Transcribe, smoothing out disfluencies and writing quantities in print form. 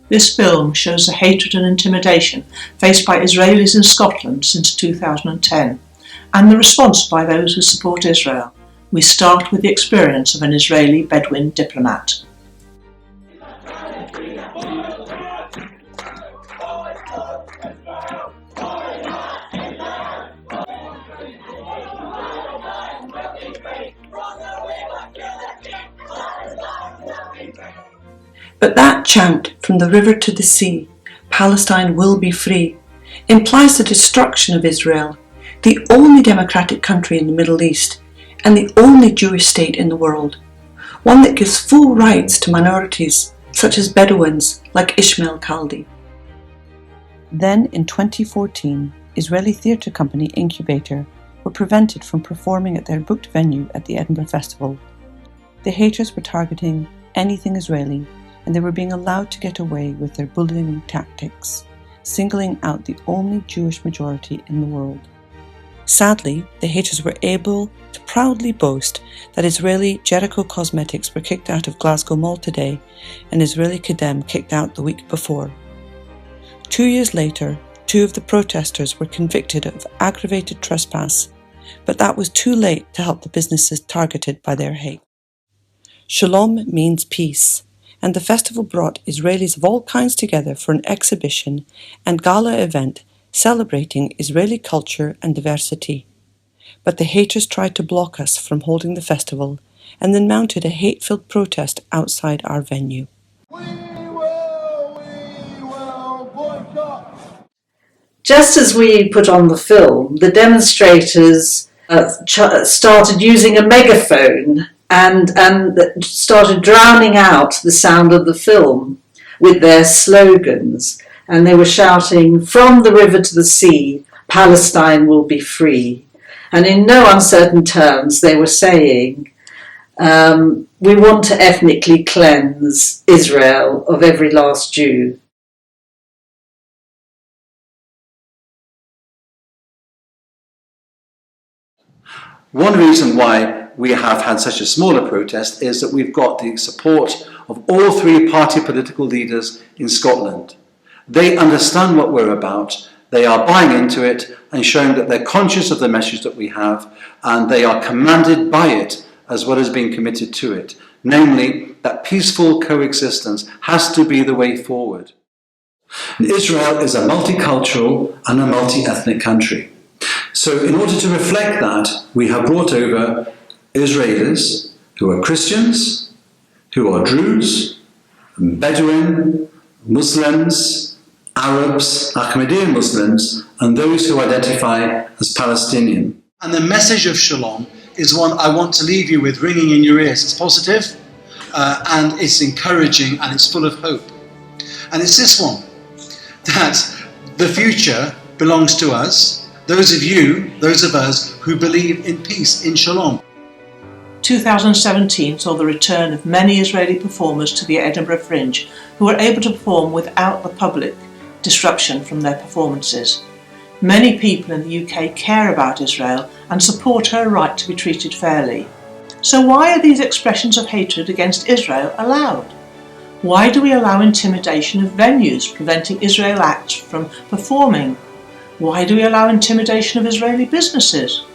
This film shows the hatred and intimidation faced by Israelis in Scotland since 2010, and the response by those who support Israel. We start with the experience of an Israeli Bedouin diplomat. But that chant, from the river to the sea, Palestine will be free, implies the destruction of Israel, the only democratic country in the Middle East, and the only Jewish state in the world, one that gives full rights to minorities, such as Bedouins like Ishmael Khaldi. Then, in 2014, Israeli theatre company Incubator were prevented from performing at their booked venue at the Edinburgh Festival. The haters were targeting anything Israeli, and they were being allowed to get away with their bullying tactics, singling out the only Jewish majority in the world. Sadly, the haters were able to proudly boast that Israeli Jericho Cosmetics were kicked out of Glasgow Mall today and Israeli Kedem kicked out the week before. 2 years later, 2 of the protesters were convicted of aggravated trespass, but that was too late to help the businesses targeted by their hate. Shalom means peace, and the festival brought Israelis of all kinds together for an exhibition and gala event celebrating Israeli culture and diversity. But the haters tried to block us from holding the festival and then mounted a hate-filled protest outside our venue. We will boycott! Just as we put on the film, the demonstrators started using a megaphone and started drowning out the sound of the film with their slogans. And they were shouting, "From the river to the sea, Palestine will be free." And in no uncertain terms, they were saying, we want to ethnically cleanse Israel of every last Jew. One reason why we have had such a smaller protest is that we've got the support of all 3 party political leaders in Scotland. They understand what we're about, they are buying into it and showing that they're conscious of the message that we have, and they are commanded by it as well as being committed to it, namely that peaceful coexistence has to be the way forward. Israel is a multicultural and a multi-ethnic country. So in order to reflect that, we have brought over Israelis who are Christians, who are Druze, Bedouin, Muslims, Arabs, Ahmadiyya Muslims, and those who identify as Palestinian. And the message of Shalom is one I want to leave you with ringing in your ears. It's positive, and it's encouraging, and it's full of hope. And it's this one, that the future belongs to us, those of us who believe in peace, in Shalom. 2017 saw the return of many Israeli performers to the Edinburgh Fringe who were able to perform without the public disruption from their performances. Many people in the UK care about Israel and support her right to be treated fairly. So why are these expressions of hatred against Israel allowed? Why do we allow intimidation of venues, preventing Israel acts from performing? Why do we allow intimidation of Israeli businesses?